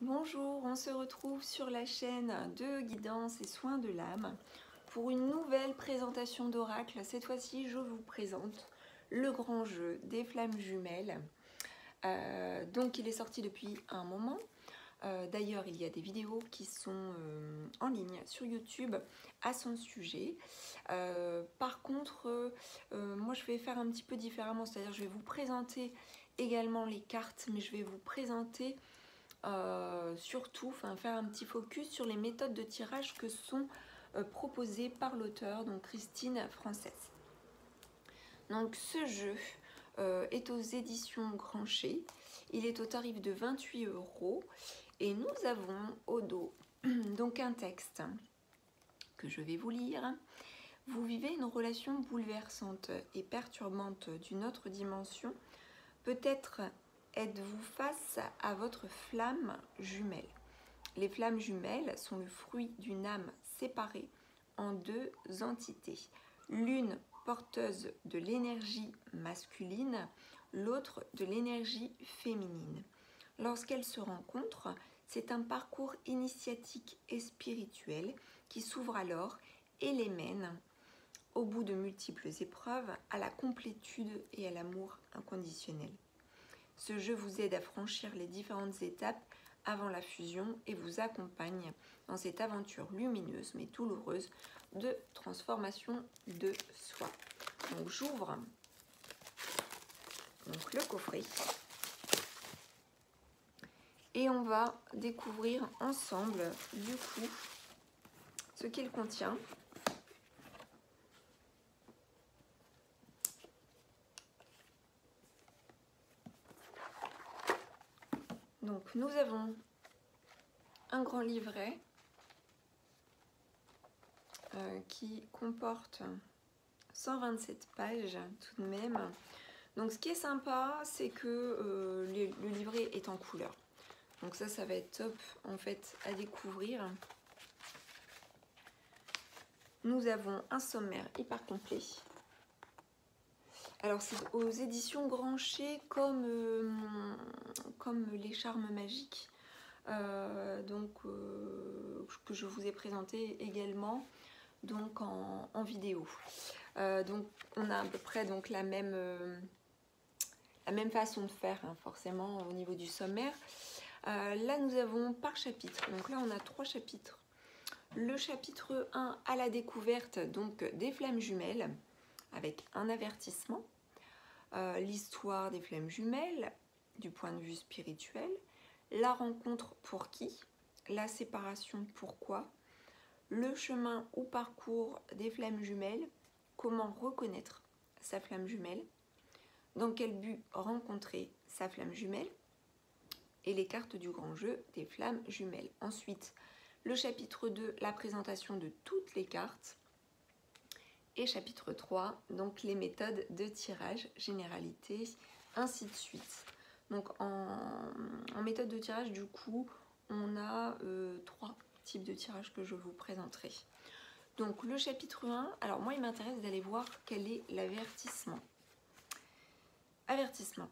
Bonjour, on se retrouve sur la chaîne de guidance et soins de l'âme pour une nouvelle présentation d'oracle. Cette fois-ci, je vous présente le grand jeu des flammes jumelles. Donc, il est sorti depuis un moment. D'ailleurs, il y a des vidéos qui sont en ligne sur YouTube à son sujet. Par contre, moi, je vais faire un petit peu différemment. C'est-à-dire, je vais vous présenter également les cartes, mais je vais vous présenter surtout faire un petit focus sur les méthodes de tirage que sont proposées par l'auteur, donc Christine Française. Donc ce jeu est aux éditions Grancher, il est au tarif de 28 € et nous avons au dos donc un texte que je vais vous lire. Vous vivez une relation bouleversante et perturbante d'une autre dimension. Peut-être êtes-vous face à votre flamme jumelle. Les flammes jumelles sont le fruit d'une âme séparée en deux entités. L'une porteuse de l'énergie masculine, l'autre de l'énergie féminine. Lorsqu'elles se rencontrent, c'est un parcours initiatique et spirituel qui s'ouvre alors et les mène, au bout de multiples épreuves, à la complétude et à l'amour inconditionnel. Ce jeu vous aide à franchir les différentes étapes avant la fusion et vous accompagne dans cette aventure lumineuse mais douloureuse de transformation de soi. Donc j'ouvre le coffret et on va découvrir ensemble du coup ce qu'il contient. Donc nous avons un grand livret qui comporte 127 pages tout de même. Donc ce qui est sympa, c'est que le livret est en couleur. Donc ça va être top en fait à découvrir. Nous avons un sommaire hyper complet. Alors c'est aux éditions Grancher comme les charmes magiques. Que je vous ai présenté également donc en vidéo. Donc on a à peu près donc la même façon de faire forcément au niveau du sommaire. Là nous avons par chapitre, donc là on a 3 chapitres. Le chapitre 1 à la découverte donc des flammes jumelles avec un avertissement, l'histoire des flammes jumelles du point de vue spirituel, la rencontre pour qui, la séparation pourquoi, le chemin ou parcours des flammes jumelles, comment reconnaître sa flamme jumelle, dans quel but rencontrer sa flamme jumelle, et les cartes du grand jeu des flammes jumelles. Ensuite, le chapitre 2, la présentation de toutes les cartes, et chapitre 3, donc les méthodes de tirage, généralité, ainsi de suite. Donc en méthode de tirage, du coup, on a 3 types de tirage que je vous présenterai. Donc le chapitre 1, alors moi il m'intéresse d'aller voir quel est l'avertissement. Avertissement.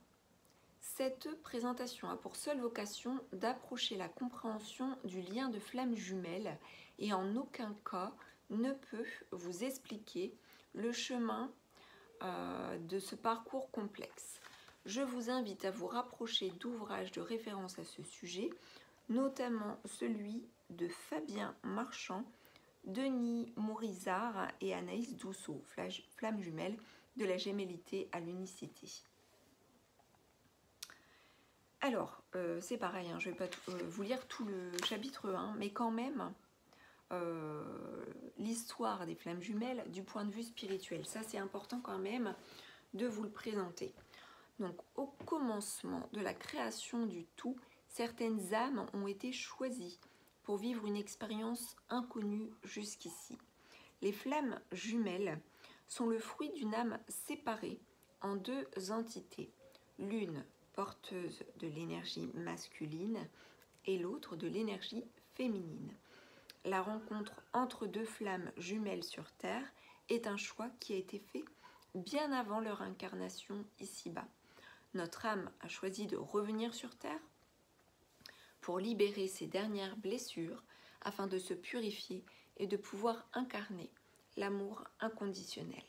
Cette présentation a pour seule vocation d'approcher la compréhension du lien de flamme jumelle et en aucun cas ne peut vous expliquer le chemin de ce parcours complexe. Je vous invite à vous rapprocher d'ouvrages de référence à ce sujet, notamment celui de Fabien Marchand, Denis Mourizard et Anaïs Dousseau, Flamme jumelle de la gémellité à l'unicité. Alors, c'est pareil, je ne vais pas vous lire tout le chapitre 1, mais quand même, l'histoire des flammes jumelles du point de vue spirituel. Ça, c'est important quand même de vous le présenter. Donc, au commencement de la création du tout, certaines âmes ont été choisies pour vivre une expérience inconnue jusqu'ici. Les flammes jumelles sont le fruit d'une âme séparée en deux entités, l'une porteuse de l'énergie masculine et l'autre de l'énergie féminine. La rencontre entre deux flammes jumelles sur Terre est un choix qui a été fait bien avant leur incarnation ici-bas. Notre âme a choisi de revenir sur Terre pour libérer ses dernières blessures afin de se purifier et de pouvoir incarner l'amour inconditionnel.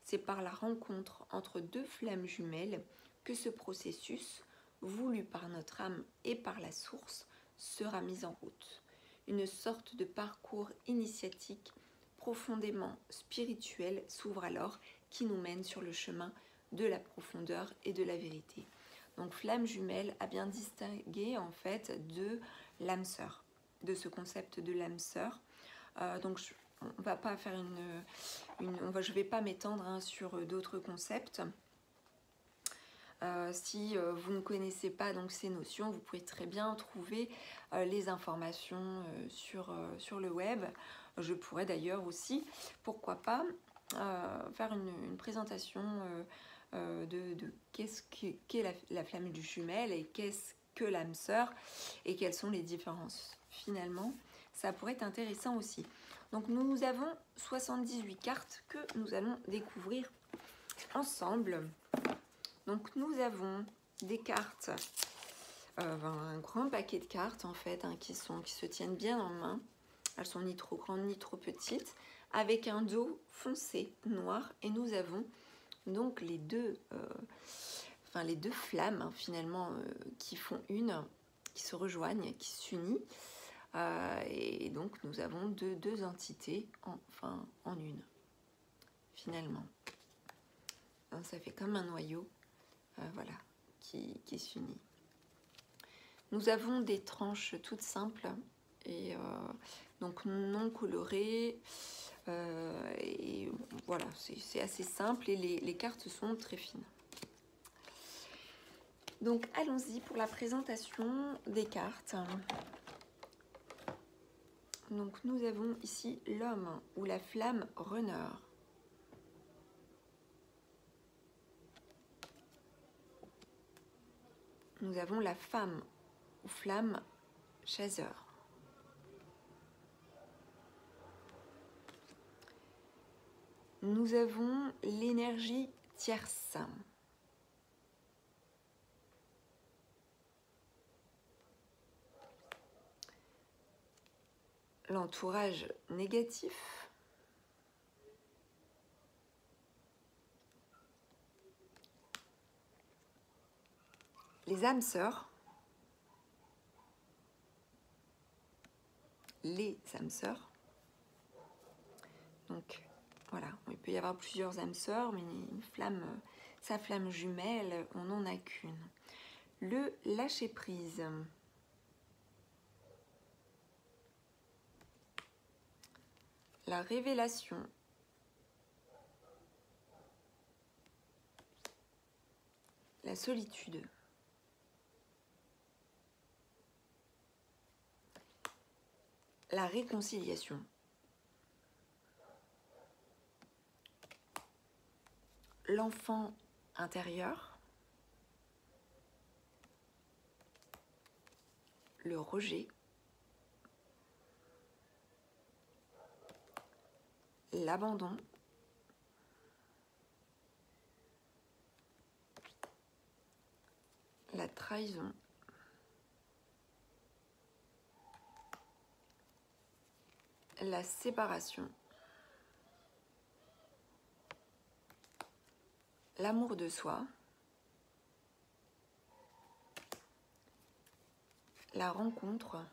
C'est par la rencontre entre deux flammes jumelles que ce processus, voulu par notre âme et par la source, sera mis en route. Une sorte de parcours initiatique profondément spirituel s'ouvre alors, qui nous mène sur le chemin de la profondeur et de la vérité. Donc flamme jumelle a bien distingué en fait de l'âme sœur, de ce concept de l'âme sœur. Donc on va pas faire je vais pas m'étendre sur d'autres concepts. Si vous ne connaissez pas donc ces notions, vous pouvez très bien trouver les informations sur le web. Je pourrais d'ailleurs aussi, pourquoi pas, faire une présentation de qu'est-ce qu'est la flamme du jumelle et qu'est-ce que l'âme sœur et quelles sont les différences. Finalement, ça pourrait être intéressant aussi. Donc nous avons 78 cartes que nous allons découvrir ensemble. Donc nous avons des cartes, un grand paquet de cartes en fait, qui se tiennent bien en main. Elles sont ni trop grandes ni trop petites, avec un dos foncé, noir, et nous avons donc les deux flammes finalement qui font une, qui se rejoignent, qui s'unissent. Et donc nous avons deux entités en une, finalement. Donc, ça fait comme un noyau, voilà, qui s'unit. Nous avons des tranches toutes simples et donc non colorées. Et voilà, c'est assez simple et les cartes sont très fines. Donc allons-y pour la présentation des cartes. Donc nous avons ici l'homme ou la flamme runner. Nous avons la femme ou flamme chasseur. Nous avons l'énergie tierce. L'entourage négatif. Les âmes sœurs. Les âmes sœurs. Donc voilà, il peut y avoir plusieurs âmes sœurs, mais une flamme, sa flamme jumelle, on n'en a qu'une. Le lâcher prise. La révélation. La solitude. La réconciliation. L'enfant intérieur. Le rejet. L'abandon. La trahison. La séparation. L'amour de soi. La rencontre.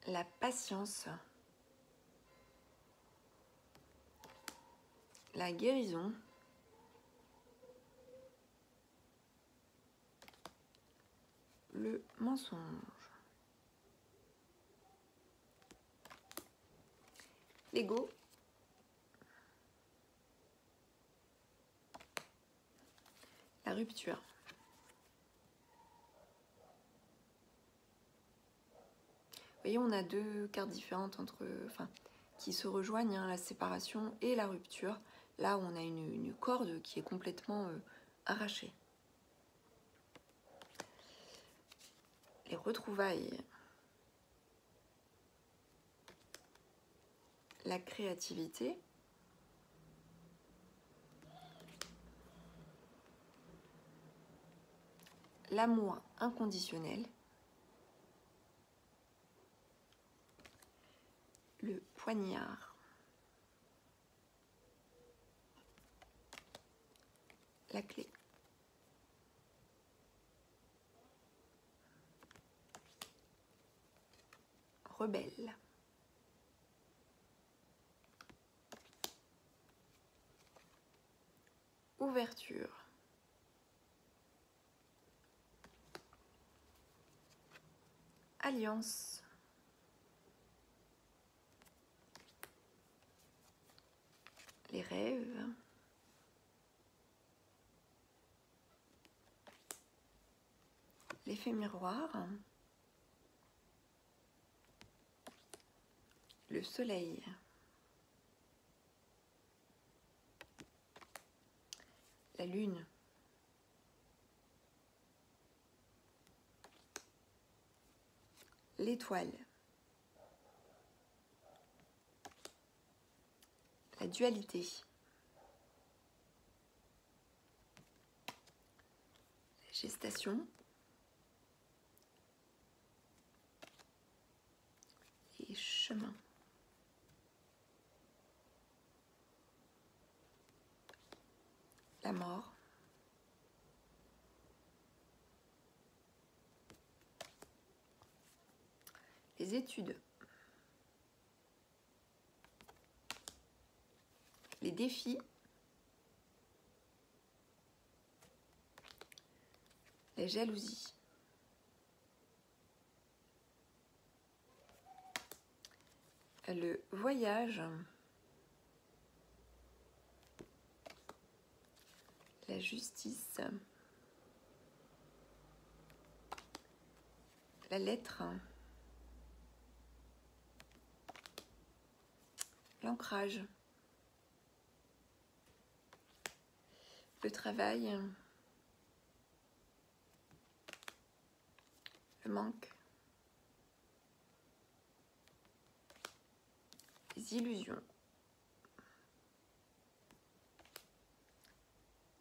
La patience. La guérison. Le mensonge. L'ego. La rupture. Vous voyez, on a deux cartes différentes qui se rejoignent, la séparation et la rupture. Là où on a une corde qui est complètement arrachée. Les retrouvailles. La créativité. l'amour inconditionnel, le poignard, la clé, rebelle, ouverture, alliance, les rêves, l'effet miroir, le soleil, la lune, l'étoile, la dualité, la gestation et chemin. La mort, les études, les défis, la jalousie, le voyage, la justice, la lettre, l'ancrage, le travail, le manque, les illusions,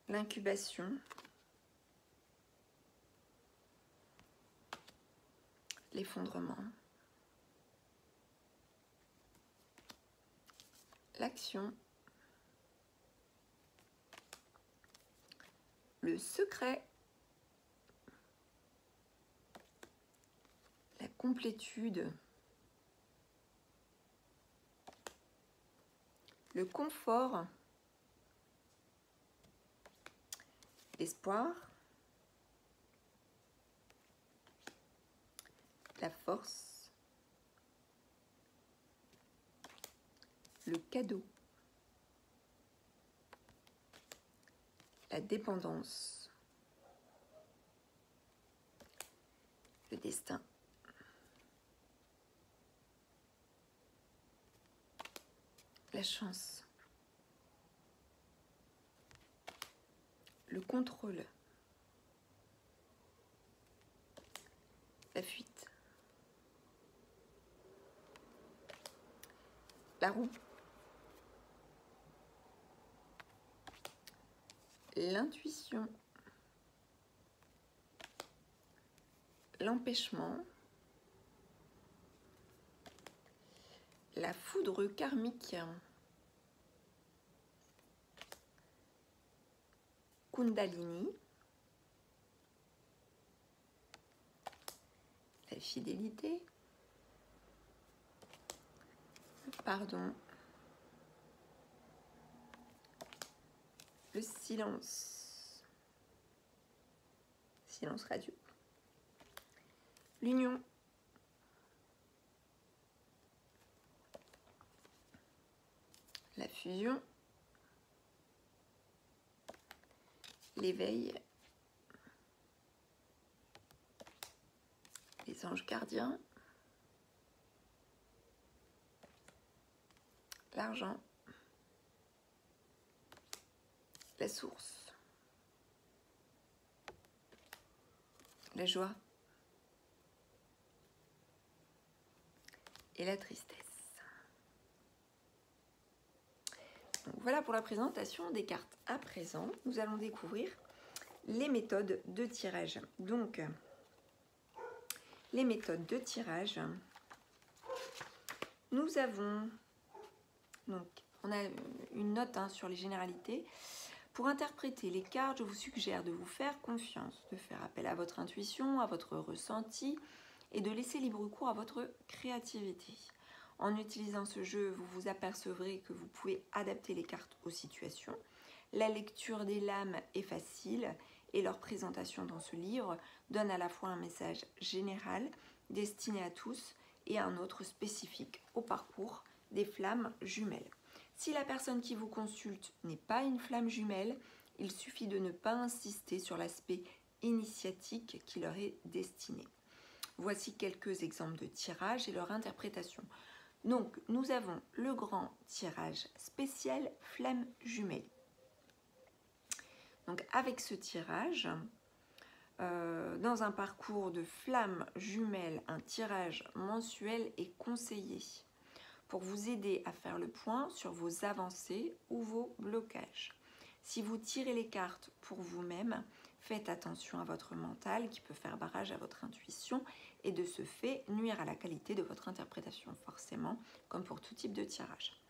l'incubation, l'effondrement, l'action, le secret, la complétude, le confort, l'espoir, la force, le cadeau, la dépendance, le destin, la chance, le contrôle, la fuite, la roue, l'intuition, l'empêchement, la foudre karmique, Kundalini, la fidélité, le pardon, le silence, silence radio, l'union, la fusion, l'éveil, les anges gardiens, l'argent, la source, la joie et la tristesse. Donc voilà pour la présentation des cartes à présent. Nous allons découvrir les méthodes de tirage. Donc, les méthodes de tirage, nous avons, donc, on a une note sur les généralités. Pour interpréter les cartes, je vous suggère de vous faire confiance, de faire appel à votre intuition, à votre ressenti et de laisser libre cours à votre créativité. En utilisant ce jeu, vous vous apercevrez que vous pouvez adapter les cartes aux situations. La lecture des lames est facile et leur présentation dans ce livre donne à la fois un message général destiné à tous et un autre spécifique au parcours des flammes jumelles. Si la personne qui vous consulte n'est pas une flamme jumelle, il suffit de ne pas insister sur l'aspect initiatique qui leur est destiné. Voici quelques exemples de tirages et leur interprétation. Donc, nous avons le grand tirage spécial flamme jumelle. Donc, avec ce tirage, dans un parcours de flammes jumelles, un tirage mensuel est conseillé pour vous aider à faire le point sur vos avancées ou vos blocages. Si vous tirez les cartes pour vous-même, faites attention à votre mental qui peut faire barrage à votre intuition et de ce fait nuire à la qualité de votre interprétation, forcément, comme pour tout type de tirage.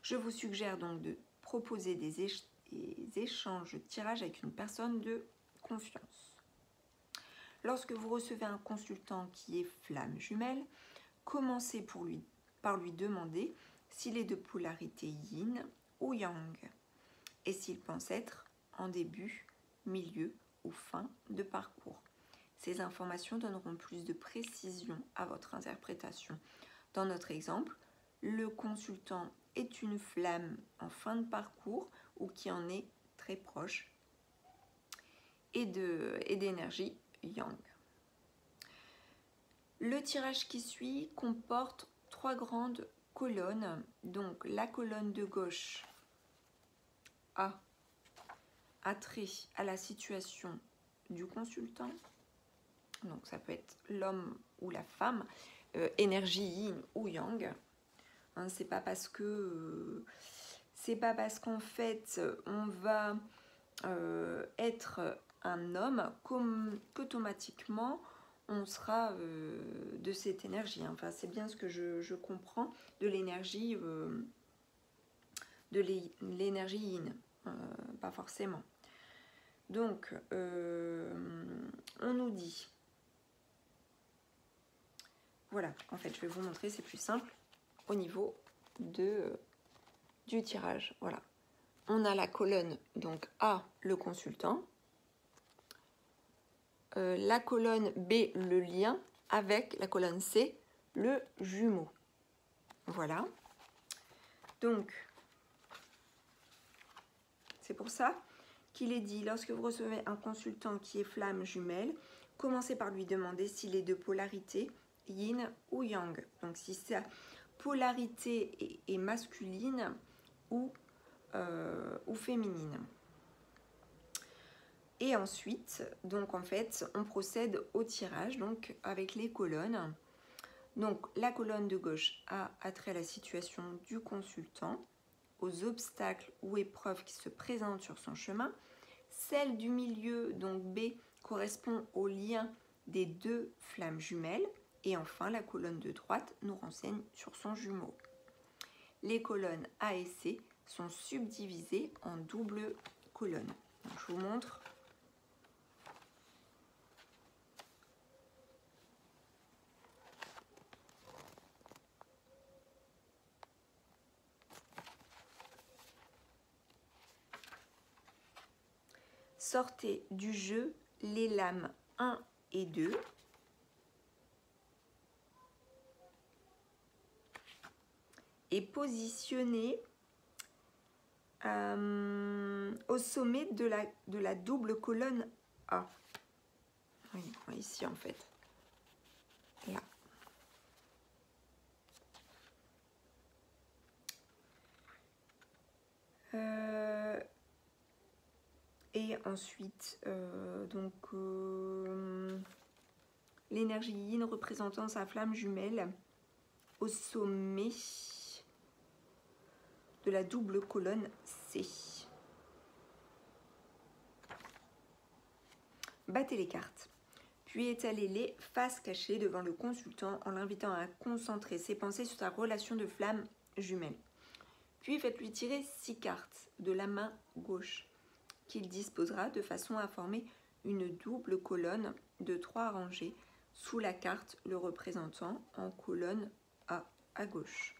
Je vous suggère donc de proposer des échanges de tirage avec une personne de confiance. Lorsque vous recevez un consultant qui est flamme jumelle, commencez par lui demander s'il est de polarité yin ou yang et s'il pense être en début, milieu ou fin de parcours. Ces informations donneront plus de précision à votre interprétation. Dans notre exemple, le consultant est une flamme en fin de parcours ou qui en est très proche et d'énergie yang. Le tirage qui suit comporte 3 grandes colonnes. Donc la colonne de gauche a trait à la situation du consultant. Donc ça peut être l'homme ou la femme, énergie yin ou yang. Hein, c'est pas parce qu'en fait on va être un homme qu'automatiquement on sera de cette énergie. Enfin, c'est bien ce que je comprends de l'énergie yin, pas forcément. Donc, on nous dit, voilà, en fait, je vais vous montrer, c'est plus simple au niveau du tirage. Voilà, on a la colonne donc A, le consultant. La colonne B, le lien, avec la colonne C, le jumeau. Voilà. Donc, c'est pour ça qu'il est dit, lorsque vous recevez un consultant qui est flamme jumelle, commencez par lui demander s'il est de polarité yin ou yang. Donc, si sa polarité est masculine ou féminine. Et ensuite, donc en fait, on procède au tirage donc avec les colonnes. Donc la colonne de gauche a trait à la situation du consultant, aux obstacles ou épreuves qui se présentent sur son chemin. Celle du milieu, donc B, correspond au lien des 2 flammes jumelles. Et enfin, la colonne de droite nous renseigne sur son jumeau. Les colonnes A et C sont subdivisées en double colonnes. Donc, je vous montre. Sortez du jeu les lames 1 et 2. Et positionnez au sommet de la double colonne A. Oui, ici en fait. Là. Et ensuite, l'énergie yin représentant sa flamme jumelle au sommet de la double colonne C. Battez les cartes, puis étalez-les face cachée devant le consultant en l'invitant à concentrer ses pensées sur sa relation de flamme jumelle. Puis faites-lui tirer 6 cartes de la main gauche qu'il disposera de façon à former une double colonne de 3 rangées sous la carte le représentant en colonne A à gauche.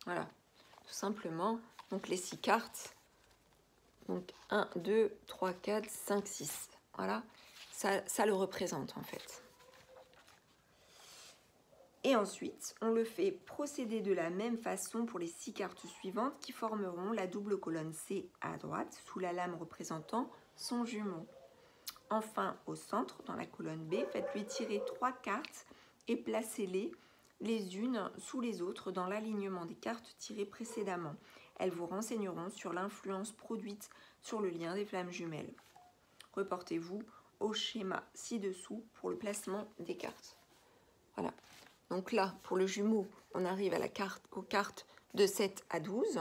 Voilà, tout simplement. Donc les 6 cartes, donc 1, 2, 3, 4, 5, 6. Voilà, ça le représente en fait. Et ensuite, on le fait procéder de la même façon pour les 6 cartes suivantes qui formeront la double colonne C à droite sous la lame représentant son jumeau. Enfin, au centre, dans la colonne B, faites-lui tirer 3 cartes et placez-les les unes sous les autres dans l'alignement des cartes tirées précédemment. Elles vous renseigneront sur l'influence produite sur le lien des flammes jumelles. Reportez-vous au schéma ci-dessous pour le placement des cartes. Voilà. Donc là, pour le jumeau, on arrive à aux cartes de 7 à 12.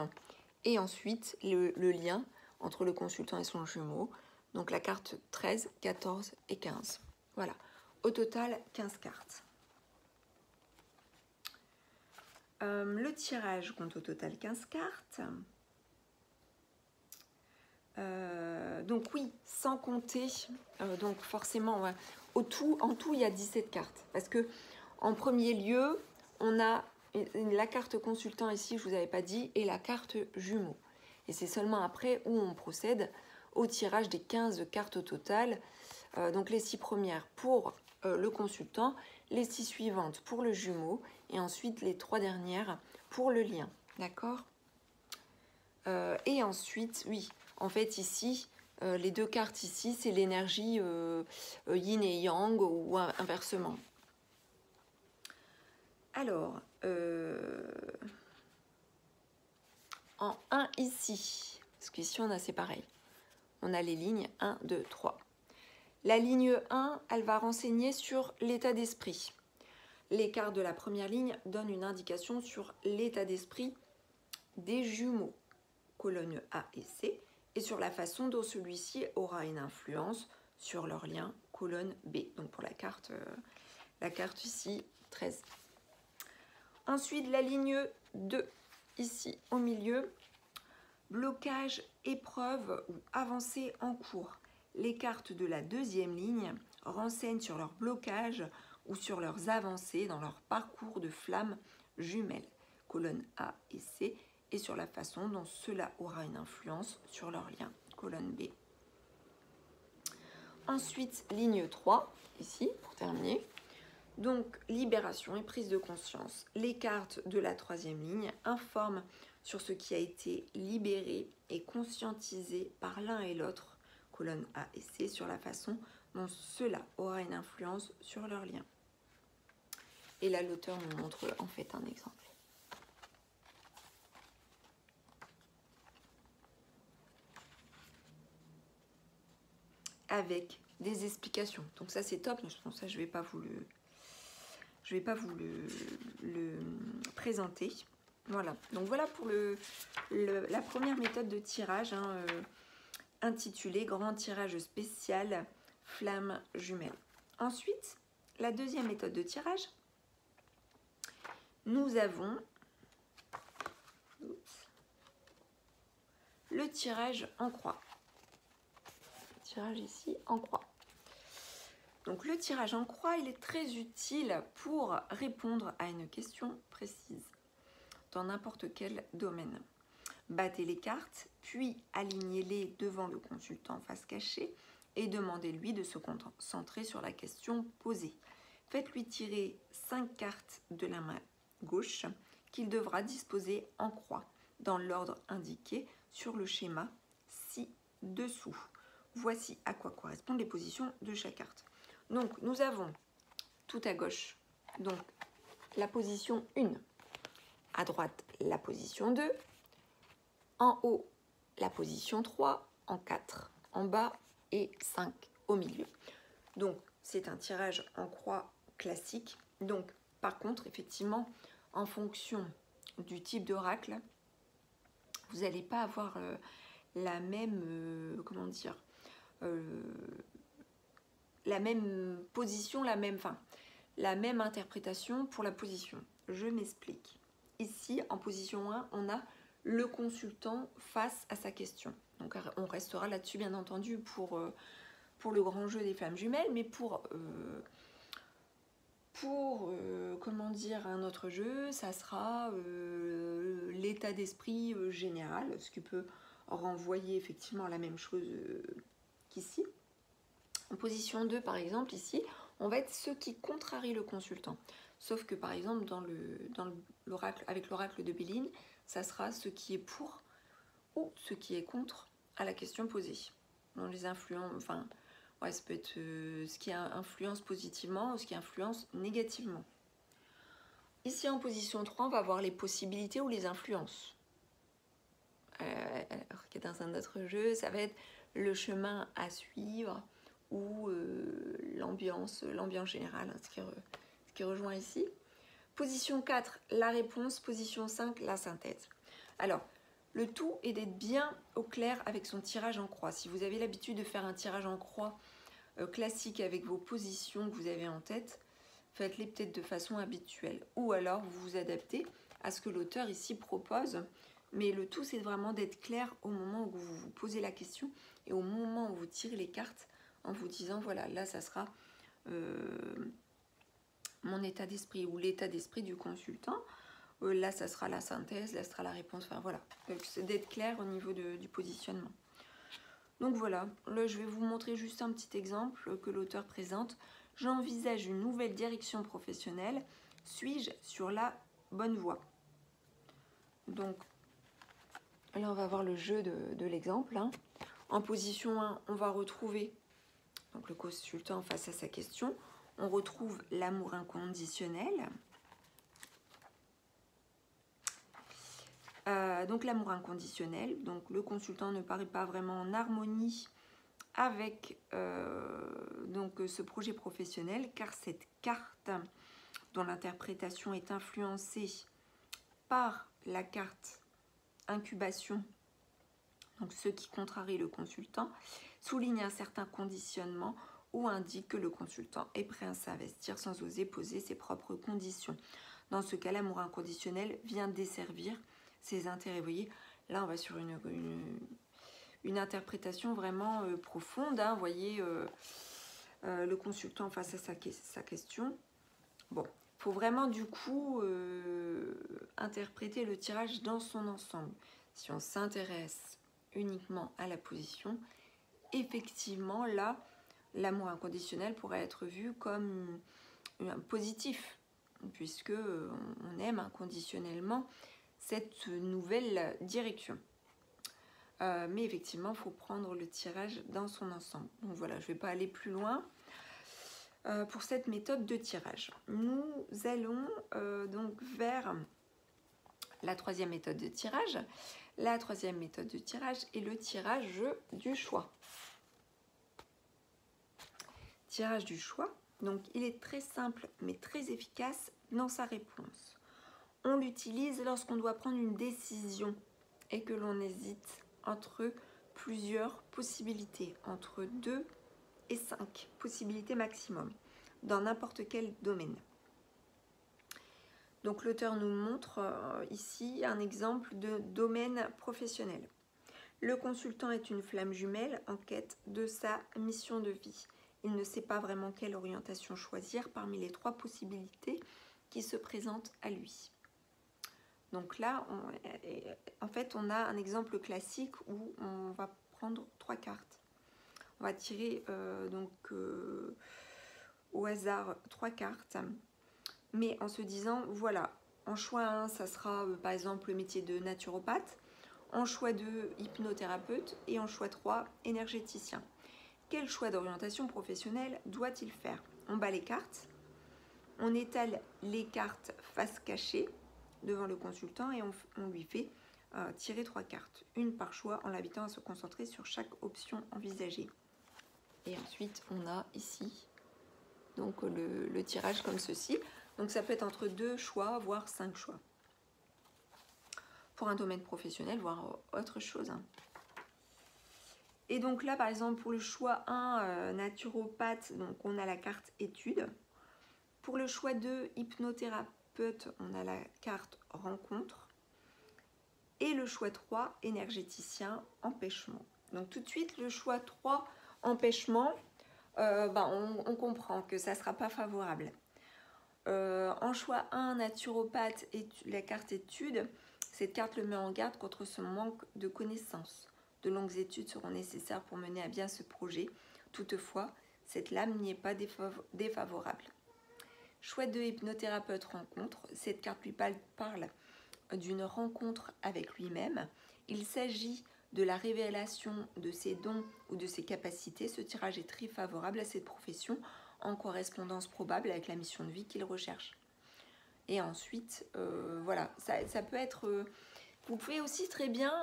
Et ensuite, le lien entre le consultant et son jumeau. Donc la carte 13, 14 et 15. Voilà. Au total, 15 cartes. Le tirage compte au total 15 cartes. Donc oui, sans compter, donc forcément, ouais, en tout, il y a 17 cartes. Parce que en premier lieu, on a la carte consultant ici, je ne vous avais pas dit, et la carte jumeau. Et c'est seulement après où on procède au tirage des 15 cartes au total. Donc les 6 premières pour le consultant, les 6 suivantes pour le jumeau, et ensuite les 3 dernières pour le lien. D'accord ? Et ensuite, oui, en fait ici, les 2 cartes ici, c'est l'énergie yin et yang ou inversement. Alors, en 1 ici, parce qu'ici on a c'est pareil, on a les lignes 1, 2, 3. La ligne 1, elle va renseigner sur l'état d'esprit. Les cartes de la première ligne donnent une indication sur l'état d'esprit des jumeaux, colonne A et C, et sur la façon dont celui-ci aura une influence sur leur lien, colonne B. Donc pour la carte ici, 13. Ensuite, la ligne 2, ici au milieu, blocage, épreuve ou avancée en cours. Les cartes de la deuxième ligne renseignent sur leur blocage ou sur leurs avancées dans leur parcours de flammes jumelles, colonne A et C, et sur la façon dont cela aura une influence sur leur lien, colonne B. Ensuite, ligne 3, ici, pour terminer. Donc, libération et prise de conscience. Les cartes de la troisième ligne informent sur ce qui a été libéré et conscientisé par l'un et l'autre, colonne A et C, sur la façon dont cela aura une influence sur leur lien. Et là, l'auteur nous montre en fait un exemple. Avec des explications. Donc ça, c'est top. Donc ça, je vais pas vous le présenter. Voilà. Donc voilà pour la première méthode de tirage, intitulée Grand tirage spécial flamme jumelle. Ensuite, la deuxième méthode de tirage, nous avons le tirage en croix. Tirage ici en croix. Donc le tirage en croix, il est très utile pour répondre à une question précise dans n'importe quel domaine. Battez les cartes, puis alignez-les devant le consultant face cachée et demandez-lui de se concentrer sur la question posée. Faites-lui tirer 5 cartes de la main gauche qu'il devra disposer en croix dans l'ordre indiqué sur le schéma ci-dessous. Voici à quoi correspondent les positions de chaque carte. Donc, nous avons tout à gauche donc la position 1, à droite la position 2, en haut la position 3, en 4 en bas et 5 au milieu. Donc, c'est un tirage en croix classique. Donc, par contre, effectivement, en fonction du type d'oracle, vous n'allez pas avoir la même, la même position, la même interprétation pour la position. Je m'explique. Ici, en position 1, on a le consultant face à sa question. Donc on restera là-dessus, bien entendu, pour le grand jeu des flammes jumelles, mais pour comment dire, un autre jeu, ça sera l'état d'esprit général, ce qui peut renvoyer effectivement à la même chose qu'ici. En position 2, par exemple, ici, on va être ceux qui contrarient le consultant. Sauf que, par exemple, avec l'oracle de Béline, ça sera ce qui est pour ou ce qui est contre à la question posée. On les influence, enfin, ouais, ça peut être ce qui influence positivement ou ce qui influence négativement. Ici, en position 3, on va voir les possibilités ou les influences. Alors que dans un autre jeu, ça va être le chemin à suivre ou l'ambiance générale, ce qui rejoint ici. Position 4, la réponse. Position 5, la synthèse. Alors, le tout est d'être bien au clair avec son tirage en croix. Si vous avez l'habitude de faire un tirage en croix classique avec vos positions que vous avez en tête, faites-les peut-être de façon habituelle. Ou alors, vous vous adaptez à ce que l'auteur ici propose. Mais le tout, c'est vraiment d'être clair au moment où vous vous posez la question et au moment où vous tirez les cartes en vous disant, voilà, là, ça sera mon état d'esprit ou l'état d'esprit du consultant. Là, ça sera la synthèse, là, ça sera la réponse. Enfin, voilà, c'est d'être clair au niveau du positionnement. Donc voilà, là, je vais vous montrer juste un petit exemple que l'auteur présente. J'envisage une nouvelle direction professionnelle. Suis-je sur la bonne voie? Donc, là, on va voir le jeu de l'exemple. Hein. En position 1, on va retrouver donc, le consultant face à sa question. On retrouve l'amour inconditionnel. Donc l'amour inconditionnel. Donc le consultant ne paraît pas vraiment en harmonie avec donc, ce projet professionnel, car cette carte, dont l'interprétation est influencée par la carte incubation, donc ce qui contrarie le consultant, souligne un certain conditionnement ou indique que le consultant est prêt à s'investir sans oser poser ses propres conditions. Dans ce cas, l'amour inconditionnel vient desservir ses intérêts. Vous voyez, là on va sur une interprétation vraiment profonde. Hein, vous voyez, le consultant face à sa question. Bon, il faut vraiment du coup interpréter le tirage dans son ensemble. Si on s'intéresse uniquement à la position, effectivement, là, l'amour inconditionnel pourrait être vu comme positif, puisque on aime inconditionnellement cette nouvelle direction. Mais effectivement, il faut prendre le tirage dans son ensemble. Donc voilà, je ne vais pas aller plus loin pour cette méthode de tirage. Nous allons donc vers la troisième méthode de tirage. La troisième méthode de tirage est le tirage du choix. Tirage du choix, donc il est très simple mais très efficace dans sa réponse. On l'utilise lorsqu'on doit prendre une décision et que l'on hésite entre plusieurs possibilités, entre 2 et 5 possibilités maximum, dans n'importe quel domaine. Donc l'auteur nous montre ici un exemple de domaine professionnel. Le consultant est une flamme jumelle en quête de sa mission de vie. Il ne sait pas vraiment quelle orientation choisir parmi les 3 possibilités qui se présentent à lui. Donc là, en fait, on a un exemple classique où on va prendre 3 cartes. On va tirer au hasard 3 cartes, mais en se disant, voilà, en choix 1, ça sera par exemple le métier de naturopathe, en choix 2, hypnothérapeute, et en choix 3, énergéticien. Quel choix d'orientation professionnelle doit-il faire? On bat les cartes, on étale les cartes face cachée devant le consultant et on lui fait tirer 3 cartes, une par choix, en l'invitant à se concentrer sur chaque option envisagée. Et ensuite, on a ici donc le tirage comme ceci. Donc ça peut être entre 2 choix, voire 5 choix. Pour un domaine professionnel, voire autre chose. Et donc là, par exemple, pour le choix 1, naturopathe, donc on a la carte études. Pour le choix 2, hypnothérapeute, on a la carte rencontre. Et le choix 3, énergéticien, empêchement. Donc tout de suite, le choix 3, empêchement, on comprend que ça ne sera pas favorable. En choix 1, naturopathe, la carte études, cette carte le met en garde contre ce manque de connaissances. De longues études seront nécessaires pour mener à bien ce projet. Toutefois, cette lame n'y est pas défavorable. Choix 2, hypnothérapeute rencontre. Cette carte lui parle d'une rencontre avec lui-même. Il s'agit de la révélation de ses dons ou de ses capacités. Ce tirage est très favorable à cette profession, en correspondance probable avec la mission de vie qu'il recherche. Et ensuite, voilà, ça peut être... vous pouvez aussi très bien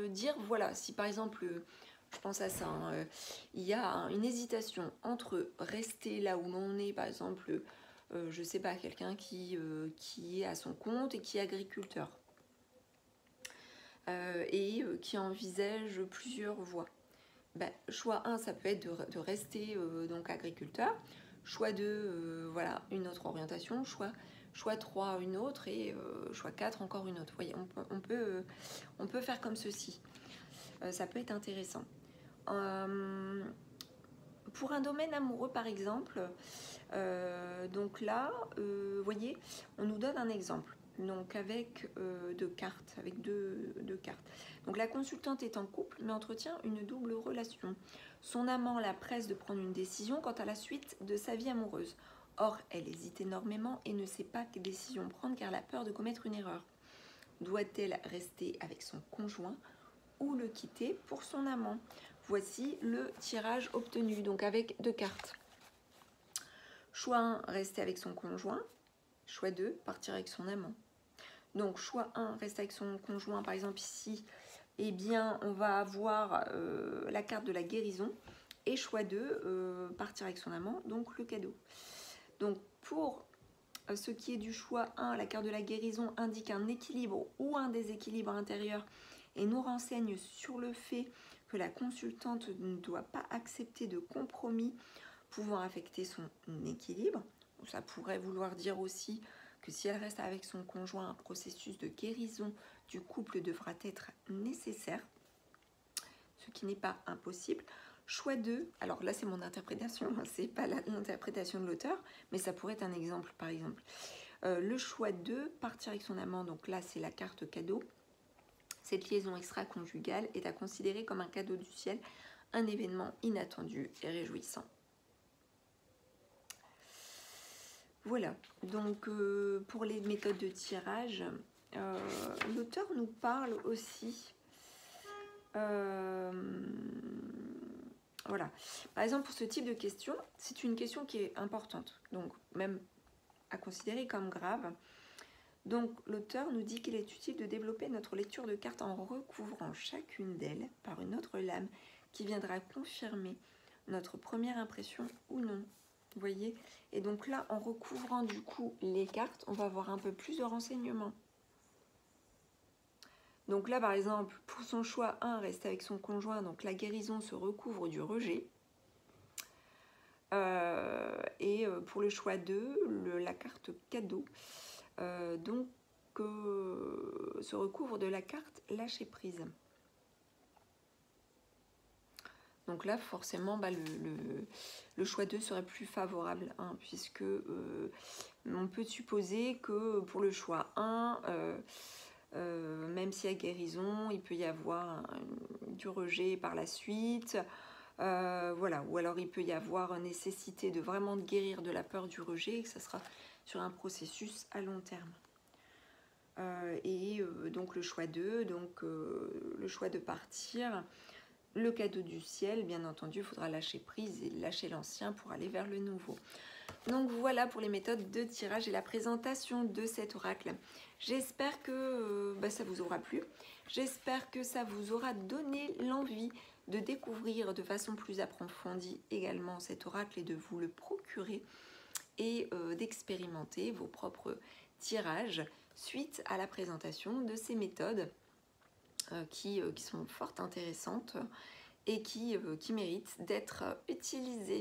dire, voilà, si par exemple, je pense à ça, il y a une hésitation entre rester là où l'on est, par exemple, je sais pas, quelqu'un qui est à son compte et qui est agriculteur. Et qui envisage plusieurs voies. Choix 1, ça peut être de rester donc agriculteur. Choix 2, voilà, une autre orientation. Choix 3, une autre. Et choix 4, encore une autre. Vous voyez, on peut faire comme ceci. Ça peut être intéressant. Pour un domaine amoureux, par exemple, donc là, vous voyez, on nous donne un exemple. Donc avec deux cartes, avec deux cartes. Donc la consultante est en couple, mais entretient une double relation. Son amant la presse de prendre une décision quant à la suite de sa vie amoureuse. Or, elle hésite énormément et ne sait pas quelle décision prendre car elle a peur de commettre une erreur. Doit-elle rester avec son conjoint ou le quitter pour son amant? Voici le tirage obtenu, donc avec deux cartes. Choix 1, rester avec son conjoint. Choix 2, partir avec son amant. Donc choix 1, rester avec son conjoint, par exemple ici, eh bien on va avoir la carte de la guérison. Et choix 2, partir avec son amant, donc le cadeau. Donc pour ce qui est du choix 1, la carte de la guérison indique un équilibre ou un déséquilibre intérieur et nous renseigne sur le fait que la consultante ne doit pas accepter de compromis pouvant affecter son équilibre. Ça pourrait vouloir dire aussi que si elle reste avec son conjoint, un processus de guérison du couple devra être nécessaire, ce qui n'est pas impossible. Choix 2, alors là c'est mon interprétation, c'est pas l'interprétation de l'auteur, mais ça pourrait être un exemple par exemple. Le choix 2, partir avec son amant, donc là c'est la carte cadeau. Cette liaison extra-conjugale est à considérer comme un cadeau du ciel, un événement inattendu et réjouissant. Voilà, donc pour les méthodes de tirage, l'auteur nous parle aussi, voilà, par exemple pour ce type de question, c'est une question qui est importante, donc même à considérer comme grave. Donc l'auteur nous dit qu'il est utile de développer notre lecture de cartes en recouvrant chacune d'elles par une autre lame qui viendra confirmer notre première impression ou non. Vous voyez? Et donc là, en recouvrant du coup les cartes, on va avoir un peu plus de renseignements. Donc là, par exemple, pour son choix 1, rester avec son conjoint, donc la guérison se recouvre du rejet. Et pour le choix 2, la carte cadeau, se recouvre de la carte lâcher prise. Donc là, forcément, le choix 2 serait plus favorable, hein, puisque on peut supposer que pour le choix 1, même s'il y a guérison, il peut y avoir du rejet par la suite. Voilà, ou alors il peut y avoir nécessité de vraiment guérir de la peur du rejet, et que ça sera sur un processus à long terme. Donc le choix 2, donc le choix de partir, le cadeau du ciel, bien entendu, il faudra lâcher prise et lâcher l'ancien pour aller vers le nouveau. Donc voilà pour les méthodes de tirage et la présentation de cet oracle. J'espère que ça vous aura plu. J'espère que ça vous aura donné l'envie de découvrir de façon plus approfondie également cet oracle et de vous le procurer et d'expérimenter vos propres tirages suite à la présentation de ces méthodes qui sont fort intéressantes et qui mérite d'être utilisé.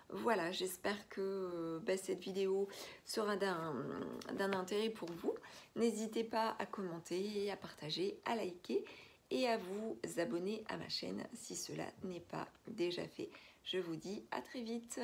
Voilà, j'espère que cette vidéo sera d'un intérêt pour vous. N'hésitez pas à commenter, à partager, à liker et à vous abonner à ma chaîne si cela n'est pas déjà fait. Je vous dis à très vite.